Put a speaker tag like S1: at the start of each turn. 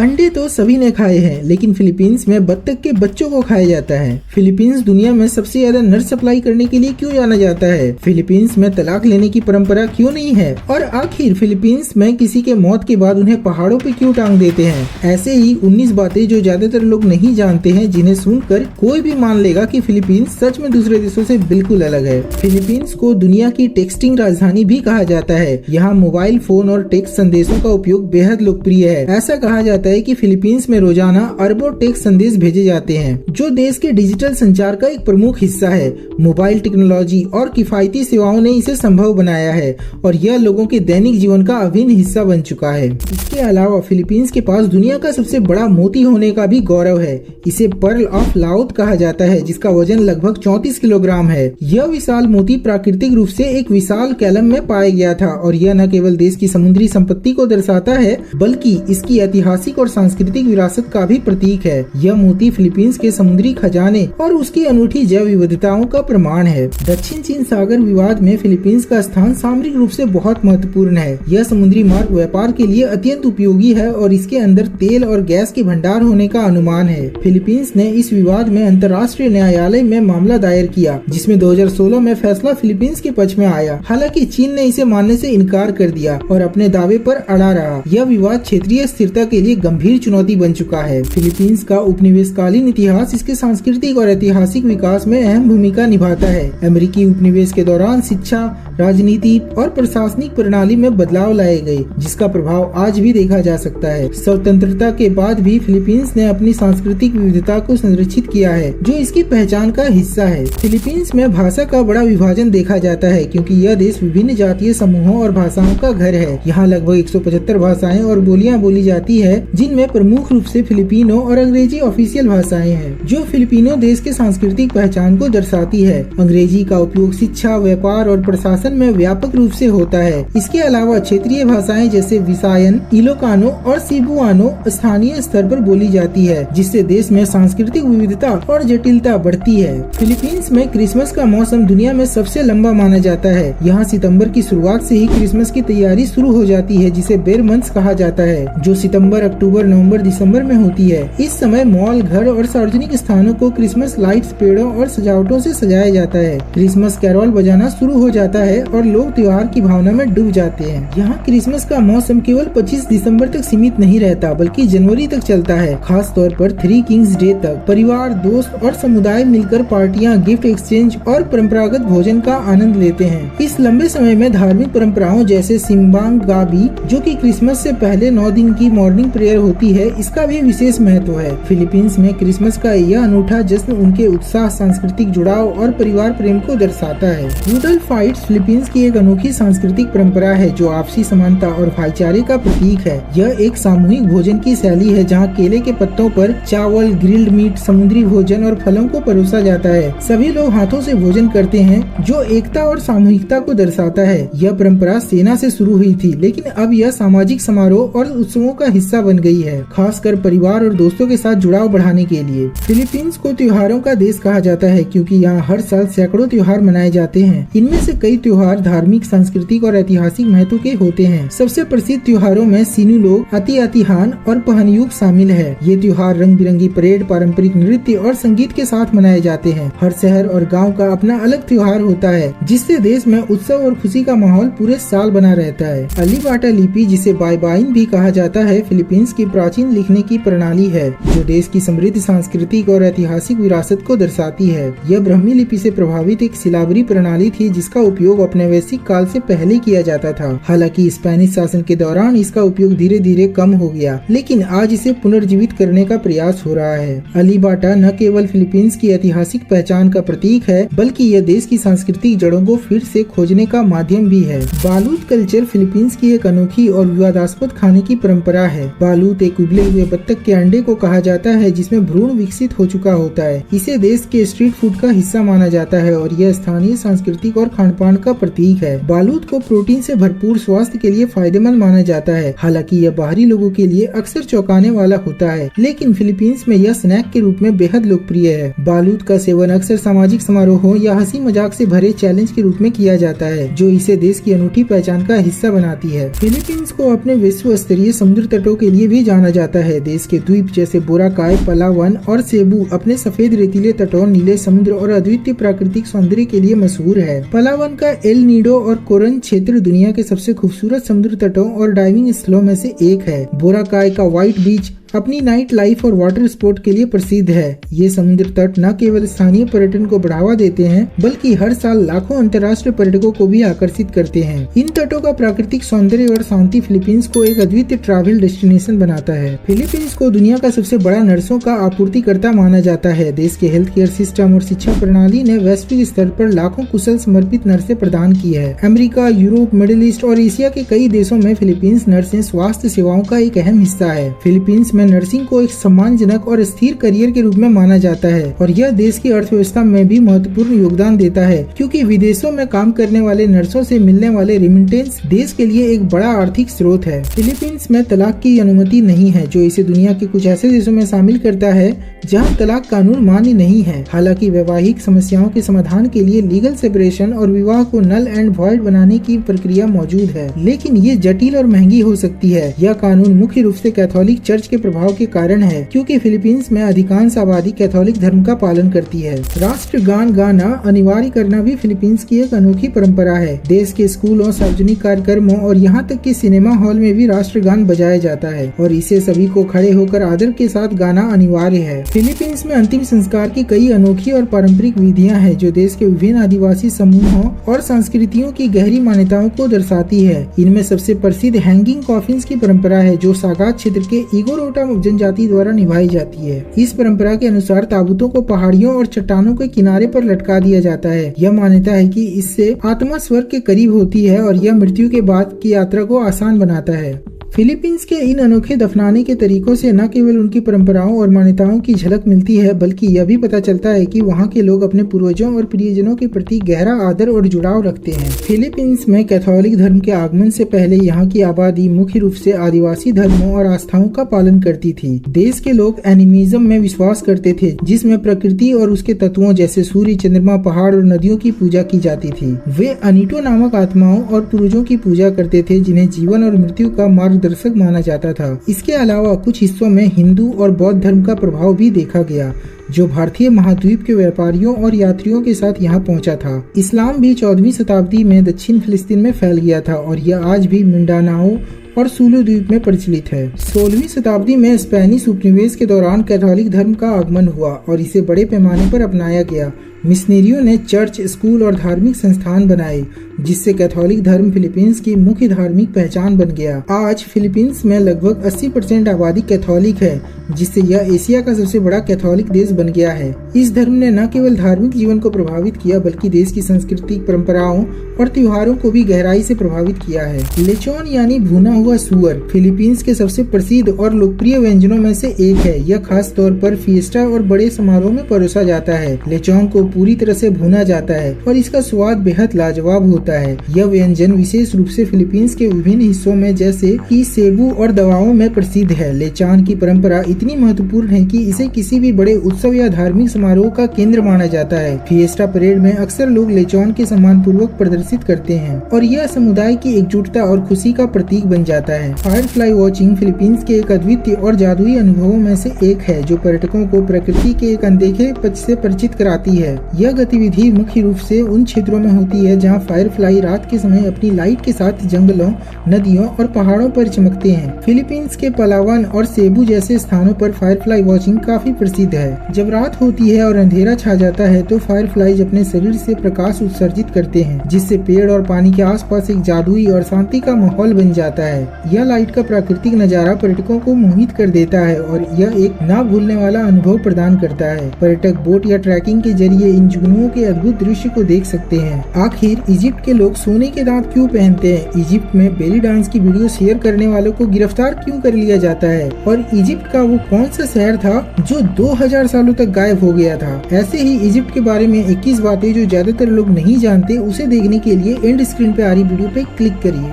S1: अंडे तो सभी ने खाए हैं, लेकिन फिलीपींस में बत्तख के बच्चों को खाया जाता है। फिलीपींस दुनिया में सबसे ज्यादा नर सप्लाई करने के लिए क्यों जाना जाता है? फिलीपींस में तलाक लेने की परंपरा क्यों नहीं है? और आखिर फिलीपींस में किसी के मौत के बाद उन्हें पहाड़ों पे क्यों टांग देते हैं? ऐसे ही 19 बातें जो ज्यादातर लोग नहीं जानते हैं, जिन्हें सुनकर कोई भी मान लेगा कि फिलीपींस सच में दूसरे देशों से बिल्कुल अलग है। फिलीपींस को दुनिया की टेक्सटिंग राजधानी भी कहा जाता है। यहाँ मोबाइल फोन और टेक्स्ट संदेशों का उपयोग बेहद लोकप्रिय है। ऐसा कहा जाता है कि फिलीपींस में रोजाना अरबों टेक्स्ट संदेश भेजे जाते हैं, जो देश के डिजिटल संचार का एक प्रमुख हिस्सा है। मोबाइल टेक्नोलॉजी और किफायती सेवाओं ने इसे संभव बनाया है और यह लोगों के दैनिक जीवन का अभिन्न हिस्सा बन चुका है। इसके अलावा फिलीपींस के पास दुनिया का सबसे बड़ा मोती होने का भी गौरव है। इसे पर्ल ऑफ लाउथ कहा जाता है, जिसका वजन लगभग 34 किलोग्राम है। यह विशाल मोती प्राकृतिक रूप से एक विशाल कैलम में पाया गया था और यह न केवल देश की समुद्री संपत्ति को दर्शाता है, बल्कि इसकी ऐतिहासिक और सांस्कृतिक विरासत का भी प्रतीक है। यह मोती फिलीपींस के समुद्री खजाने और उसकी अनूठी जैव विविधताओं का प्रमाण है। दक्षिण चीन सागर विवाद में फिलीपींस का स्थान सामरिक रूप से बहुत महत्वपूर्ण है। यह समुद्री मार्ग व्यापार के लिए अत्यंत उपयोगी है और इसके अंदर तेल और गैस के भंडार होने का अनुमान है। फिलीपींस ने इस विवाद में अंतर्राष्ट्रीय न्यायालय में मामला दायर किया, जिसमें 2016 में फैसला फिलीपींस के पक्ष में आया। हालांकि चीन ने इसे मानने से इनकार कर दिया और अपने दावे पर अड़ा रहा। यह विवाद क्षेत्रीय स्थिरता के लिए गंभीर चुनौती बन चुका है। फिलीपींस का उपनिवेशकालीन इतिहास इसके सांस्कृतिक और ऐतिहासिक विकास में अहम भूमिका निभाता है। अमेरिकी उपनिवेश के दौरान शिक्षा, राजनीति और प्रशासनिक प्रणाली में बदलाव लाए गए, जिसका प्रभाव आज भी देखा जा सकता है। स्वतंत्रता के बाद भी फिलीपींस ने अपनी सांस्कृतिक विविधता को संरक्षित किया है, जो इसकी पहचान का हिस्सा है। फिलीपींस में भाषा का बड़ा विभाजन देखा जाता है, क्योंकि यह देश विभिन्न जातीय समूहों और भाषाओं का घर है। यहाँ लगभग 175 भाषाएं और बोलियां बोली जाती है, जिनमें प्रमुख रूप से फिलिपिनो और अंग्रेजी ऑफिशियल भाषाएं हैं, जो फिलिपिनो देश के सांस्कृतिक पहचान को दर्शाती है। अंग्रेजी का उपयोग शिक्षा, व्यापार और प्रशासन में व्यापक रूप से होता है। इसके अलावा क्षेत्रीय भाषाएं जैसे विसायन, इलोकानो और सिबुआनो स्थानीय स्तर पर बोली जाती है, जिससे देश में सांस्कृतिक विविधता और जटिलता बढ़ती है। फिलीपींस में क्रिसमस का मौसम दुनिया में सबसे लंबा माना जाता है। यहाँ सितंबर की शुरुआत से ही क्रिसमस की तैयारी शुरू हो जाती है, जिसे बेर मंथ्स कहा जाता है, जो सितंबर, अक्टूबर, नवंबर, दिसंबर में होती है। इस समय मॉल, घर और सार्वजनिक स्थानों को क्रिसमस लाइट्स, पेड़ों और सजावटों से सजाया जाता है। क्रिसमस कैरोल बजाना शुरू हो जाता है और लोग त्योहार की भावना में डूब जाते हैं। यहाँ क्रिसमस का मौसम केवल 25 दिसंबर तक सीमित नहीं रहता, बल्कि जनवरी तक चलता है। खास तौर पर 3 किंग्स डे तक परिवार, दोस्त और समुदाय मिलकर पार्टियां, गिफ्ट एक्सचेंज और परंपरागत भोजन का आनंद लेते हैं। इस लंबे समय में धार्मिक परंपराओं जैसे सिम्बांग गाबी, जो कि क्रिसमस से पहले 9 दिन की मॉर्निंग प्रेयर होती है, इसका भी विशेष महत्व है। फिलीपींस में क्रिसमस का यह अनूठा जश्न उनके उत्साह, सांस्कृतिक जुड़ाव और परिवार प्रेम को दर्शाता है। रूडल्फ फाइट्स फिलीपींस की एक अनोखी सांस्कृतिक परंपरा है, जो आपसी समानता और भाईचारे का प्रतीक है। यह एक सामूहिक भोजन की शैली है, जहाँ केले के पत्तों पर चावल, ग्रिल्ड मीट, समुद्री भोजन और फलों को परोसा जाता है। सभी लोग हाथों से भोजन करते हैं, जो एकता और सामूहिकता को दर्शाता है। यह परंपरा सेना से शुरू हुई थी, लेकिन अब यह सामाजिक समारोह और उत्सवों का हिस्सा बन गई है, खासकर परिवार और दोस्तों के साथ जुड़ाव बढ़ाने के लिए। फिलीपींस को त्योहारों का देश कहा जाता है, क्योंकि यहाँ हर साल सैकड़ों त्योहार मनाए जाते हैं। इनमें से कई त्योहार धार्मिक, सांस्कृतिक और ऐतिहासिक महत्व के होते हैं। सबसे प्रसिद्ध त्योहारों में सिनुलोग, अति-अतिहान और पहनयुग शामिल है। ये त्योहार रंग बिरंगी परेड, पारंपरिक नृत्य और संगीत के साथ मनाए जाते हैं। हर शहर और गांव का अपना अलग त्योहार होता है, जिससे देश में उत्सव और खुशी का माहौल पूरे साल बना रहता है। अलीबाटा लिपि, जिसे बाइबाइन भी कहा जाता है, फिलीपींस की प्राचीन लिखने की प्रणाली है, जो देश की समृद्ध सांस्कृतिक और ऐतिहासिक विरासत को दर्शाती है। यह ब्राह्मी लिपि से प्रभावित एक सिलावरी प्रणाली थी, जिसका उपयोग औपनिवेशिक काल से पहले किया जाता था। हालांकि स्पेनिश शासन के दौरान इसका उपयोग धीरे धीरे कम हो गया, लेकिन आज इसे पुनर्जीवित करने का प्रयास हो रहा है। अलीबाटा न केवल फिलीपींस की ऐतिहासिक पहचान का प्रतीक है, बल्कि यह देश की सांस्कृतिक जड़ों को फिर से खोजने का माध्यम भी है। बालूत कल्चर फिलीपींस की एक अनोखी और विवादास्पद खाने की परंपरा है। बालूत एक उबले हुए बत्तख के अंडे को कहा जाता है, जिसमें भ्रूण विकसित हो चुका होता है। इसे देश के स्ट्रीट फूड का हिस्सा माना जाता है और यह स्थानीय सांस्कृतिक और खानपान का प्रतीक है। बालूत को प्रोटीन से भरपूर, स्वास्थ्य के लिए फायदेमंद माना जाता है। हालांकि यह बाहरी लोगों के लिए अक्सर चौंकाने वाला होता है, लेकिन फिलीपींस में यह स्नैक के रूप में बेहद लोकप्रिय है। बालूत का सेवन अक्सर सामाजिक समारोहों या हंसी मजाक से भरे चैलेंज के रूप में किया जाता है, जो इसे देश की अनूठी पहचान का हिस्सा बनाती है। फिलीपींस को अपने विश्व स्तरीय समुद्र तटों के लिए भी जाना जाता है। देश के द्वीप जैसे बोराकाय, पलावन और सेबू अपने सफेद रेतीले तटों, नीले समुद्र और अद्वितीय प्राकृतिक सौंदर्य के लिए मशहूर है। पलावन का एल नीडो और कोरन क्षेत्र दुनिया के सबसे खूबसूरत समुद्र तटों और डाइविंग स्थलों में से एक है। बोराकाय का व्हाइट बीच अपनी नाइट लाइफ और वाटर स्पोर्ट के लिए प्रसिद्ध है। ये समुद्र तट न केवल स्थानीय पर्यटन को बढ़ावा देते हैं, बल्कि हर साल लाखों अंतर्राष्ट्रीय पर्यटकों को भी आकर्षित करते हैं। इन तटों का प्राकृतिक सौंदर्य और शांति फिलीपींस को एक अद्वितीय ट्रैवल डेस्टिनेशन बनाता है। फिलीपींस को दुनिया का सबसे बड़ा नर्सों का आपूर्तिकर्ता माना जाता है। देश के हेल्थ केयर सिस्टम और शिक्षा प्रणाली ने वैश्विक स्तर पर लाखों कुशल समर्पित नर्सें प्रदान की है। अमेरिका, यूरोप, मिडिल ईस्ट और एशिया के कई देशों में फिलीपींस नर्सें स्वास्थ्य सेवाओं का एक अहम हिस्सा है। फिलीपींस में नर्सिंग को एक सम्मानजनक और स्थिर करियर के रूप में माना जाता है और यह देश की अर्थव्यवस्था में भी महत्वपूर्ण योगदान देता है, क्योंकि विदेशों में काम करने वाले नर्सों से मिलने वाले रिमिटेंस देश के लिए एक बड़ा आर्थिक स्रोत है। फिलीपींस में तलाक की अनुमति नहीं है, जो इसे दुनिया के कुछ ऐसे देशों में शामिल करता है जहां तलाक कानून मान्य नहीं है। हालांकि वैवाहिक समस्याओं के समाधान के लिए लीगल सेपरेशन और विवाह को नल एंड वॉइड बनाने की प्रक्रिया मौजूद है, लेकिन ये जटिल और महंगी हो सकती है। यह कानून मुख्य रूप से कैथोलिक चर्च के प्रभाव के कारण है, क्योंकि फिलीपींस में अधिकांश आबादी कैथोलिक धर्म का पालन करती है। राष्ट्रगान गाना अनिवार्य करना भी फिलीपींस की एक अनोखी परंपरा है। देश के स्कूलों, सार्वजनिक कार्यक्रमों और यहाँ तक कि सिनेमा हॉल में भी राष्ट्रगान बजाया जाता है और इसे सभी को खड़े होकर आदर के साथ गाना अनिवार्य है। फिलीपींस में अंतिम संस्कार की कई अनोखी और पारंपरिक विधियां हैं, जो देश के विभिन्न आदिवासी समूहों और संस्कृतियों की गहरी मान्यताओं को दर्शाती है। इनमें सबसे प्रसिद्ध हैंगिंग कॉफिन्स की परंपरा है, जो सागात क्षेत्र के इगोरोटा जनजाति द्वारा निभाई जाती है। इस परंपरा के अनुसार ताबूतों को पहाड़ियों और चट्टानों के किनारे पर लटका दिया जाता है। यह मान्यता है कि इससे आत्मा स्वर्ग के करीब होती है और यह मृत्यु के बाद की यात्रा को आसान बनाता है। फिलीपींस के इन अनोखे दफनाने के तरीकों से न केवल उनकी परंपराओं और मान्यताओं की झलक मिलती है, बल्कि यह भी पता चलता है कि वहाँ के लोग अपने पूर्वजों और प्रियजनों के प्रति गहरा आदर और जुड़ाव रखते हैं। फिलीपींस में कैथोलिक धर्म के आगमन से पहले यहाँ की आबादी मुख्य रूप से आदिवासी धर्मों और आस्थाओं का पालन करती थी। देश के लोग एनिमिज्म में विश्वास करते थे, जिसमें प्रकृति और उसके तत्वों जैसे सूर्य, चंद्रमा, पहाड़ और नदियों की पूजा की जाती थी। वे अनिटो नामक आत्माओं और पूर्वजों की पूजा करते थे, जिन्हें जीवन और मृत्यु का मार्गदर्शक माना जाता था। इसके अलावा कुछ हिस्सों में हिंदू और बौद्ध धर्म का प्रभाव भी देखा गया, जो भारतीय महाद्वीप के व्यापारियों और यात्रियों के साथ यहाँ पहुँचा था। इस्लाम भी 14वीं शताब्दी में दक्षिण फिलिस्तीन में फैल गया था और यह आज भी मिंडानाओ और सुलू द्वीप में प्रचलित है। 16वीं शताब्दी में स्पेनिश उपनिवेश के दौरान कैथोलिक धर्म का आगमन हुआ और इसे बड़े पैमाने पर अपनाया गया। मिशनरियों ने चर्च, स्कूल और धार्मिक संस्थान बनाए, जिससे कैथोलिक धर्म फिलीपींस की मुख्य धार्मिक पहचान बन गया। आज फिलीपींस में लगभग 80% आबादी कैथोलिक है, जिससे यह एशिया का सबसे बड़ा कैथोलिक देश बन गया है। इस धर्म ने न केवल धार्मिक जीवन को प्रभावित किया, बल्कि देश की सांस्कृतिक परंपराओं और त्योहारों को भी गहराई से प्रभावित किया है। लेचोन यानी भुना हुआ सुअर फिलीपींस के सबसे प्रसिद्ध और लोकप्रिय व्यंजनों में से एक है। यह खास तौर पर फिएस्टा और बड़े समारोह में परोसा जाता है। लेचोन को पूरी तरह से भुना जाता है और इसका स्वाद बेहद लाजवाब होता है। यह व्यंजन विशेष रूप से फिलीपींस के विभिन्न हिस्सों में जैसे कि सेबू और दवाओं में प्रसिद्ध है। लेचान की परंपरा इतनी महत्वपूर्ण है कि इसे किसी भी बड़े उत्सव या धार्मिक समारोह का केंद्र माना जाता है। फिएस्टा परेड में अक्सर लोग लेचोन के सम्मान पूर्वक प्रदर्शित करते हैं और यह समुदाय की एकजुटता और खुशी का प्रतीक बन जाता है। फायरफ्लाई वॉचिंग फिलीपींस के एक अद्वितीय और जादुई अनुभवों में से एक है, जो पर्यटकों को प्रकृति के एक अनदेखे पक्ष से परिचित कराती है। यह गतिविधि मुख्य रूप से उन क्षेत्रों में होती है जहां फायरफ्लाई रात के समय अपनी लाइट के साथ जंगलों, नदियों और पहाड़ों पर चमकते हैं। फिलीपींस के पलावन और सेबू जैसे स्थानों पर फायरफ्लाई वॉचिंग काफी प्रसिद्ध है। जब रात होती है और अंधेरा छा जाता है तो फायरफ्लाइज अपने शरीर से प्रकाश उत्सर्जित करते हैं, जिससे पेड़ और पानी के आसपास एक जादुई और शांति का माहौल बन जाता है। यह लाइट का प्राकृतिक नजारा पर्यटकों को मोहित कर देता है और यह एक ना भूलने वाला अनुभव प्रदान करता है। पर्यटक बोट या ट्रैकिंग के जरिए इन जुगनुओं के अद्भुत दृश्य को देख सकते हैं। आखिर इजिप्ट के लोग सोने के दांत क्यों पहनते हैं? इजिप्ट में बेली डांस की वीडियो शेयर करने वालों को गिरफ्तार क्यों कर लिया जाता है? और इजिप्ट का वो कौन सा शहर था जो 2000 सालों तक गायब हो गया था? ऐसे ही इजिप्ट के बारे में 21 बातें जो ज्यादातर लोग नहीं जानते, उसे देखने के लिए एंड स्क्रीन पे आ रही वीडियो पे क्लिक करिए।